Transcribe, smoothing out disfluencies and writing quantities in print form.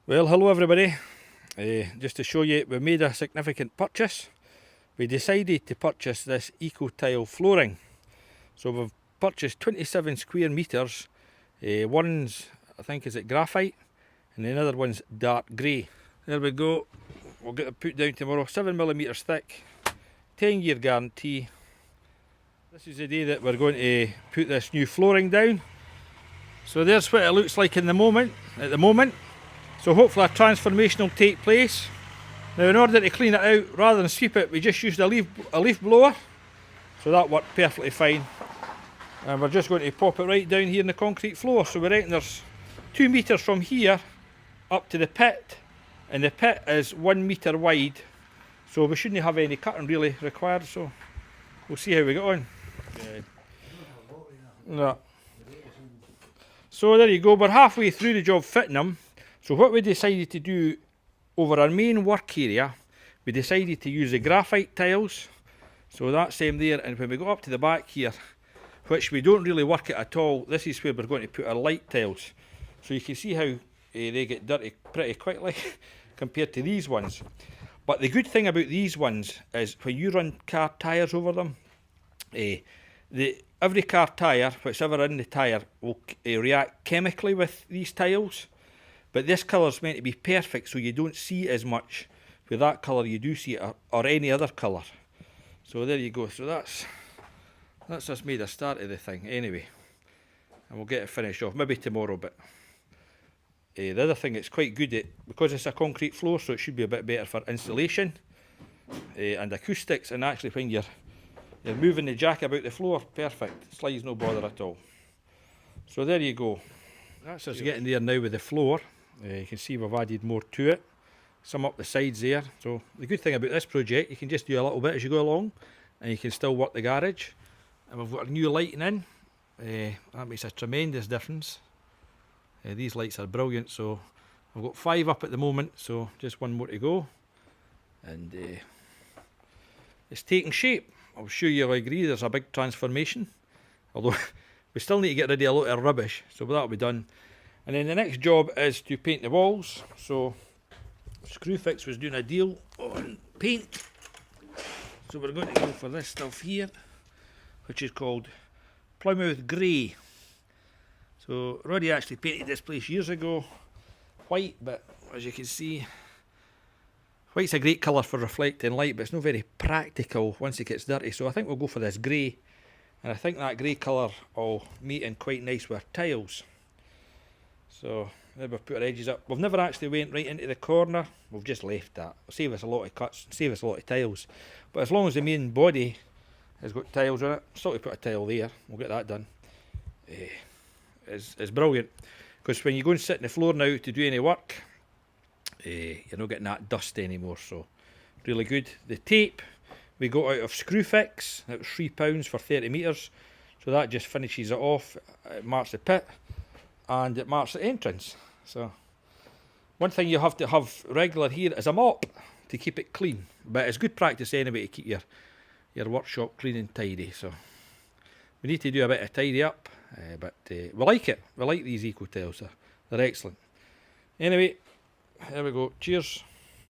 Well, hello everybody. Just to show you, we made a significant purchase. We decided to purchase this eco tile flooring. So we've purchased 27 square metres. One's, I think, is it graphite, and the other one's dark grey. There we go. We'll get it put down tomorrow. 7mm thick, 10-year guarantee. This is the day that we're going to put this new flooring down. So there's what it looks like at the moment. So hopefully a transformation will take place. Now, in order to clean it out, rather than sweep it, we just used a leaf blower. So that worked perfectly fine. And we're just going to pop it right down here in the concrete floor. So we reckon there's 2 metres from here up to the pit. And the pit is 1 metre wide. So we shouldn't have any cutting really required. So we'll see how we get on. No. So there you go, we're halfway through the job fitting them. So what we decided to do over our main work area, we decided to use the graphite tiles. So that's them there, and when we go up to the back here, which we don't really work it at all, this is where we're going to put our light tiles. So you can see how they get dirty pretty quickly compared to these ones. But the good thing about these ones is when you run car tyres over them, every car tyre, whatever in the tyre, will react chemically with these tiles. But this colour's meant to be perfect, so you don't see as much. With that colour you do see it, or any other colour. So there you go. So that's just made a start of the thing anyway. And we'll get it finished off, maybe tomorrow. But the other thing it's quite good at, because it's a concrete floor, so it should be a bit better for insulation and acoustics. And actually when you're moving the jack about the floor, perfect. Slides no bother at all. So there you go. That's us getting there now with the floor. You can see we've added more to it. Some up the sides there. So the good thing about this project, you can just do a little bit as you go along, and you can still work the garage. And we've got a new lighting in. That makes a tremendous difference. These lights are brilliant. So I've got 5 up at the moment, so just 1 more to go. And it's taking shape. I'm sure you'll agree there's a big transformation. Although we still need to get rid of a lot of rubbish, so that'll be done. And then the next job is to paint the walls. So Screwfix was doing a deal on paint. So we're going to go for this stuff here, which is called Plymouth Grey. So Roddy actually painted this place years ago white, but as you can see, white's a great colour for reflecting light, but it's not very practical once it gets dirty. So I think we'll go for this grey. And I think that grey colour will meet in quite nice with tiles. So there we've put our edges up. We've never actually went right into the corner. We've just left that. It'll save us a lot of cuts, save us a lot of tiles. But as long as the main body has got tiles on it, still to put a tile there. We'll get that done. It's brilliant. Because when you go and sit on the floor now to do any work, you're not getting that dust anymore. So really good. The tape we got out of Screwfix. It was £3 for 30 metres. So that just finishes it off. It marks the pit and it marks the entrance. So one thing you have to have regular here is a mop to keep it clean. But it's good practice anyway to keep your workshop clean and tidy. So we need to do a bit of tidy up. But we like it. We like these eco tiles. They're excellent. Anyway, there we go. Cheers.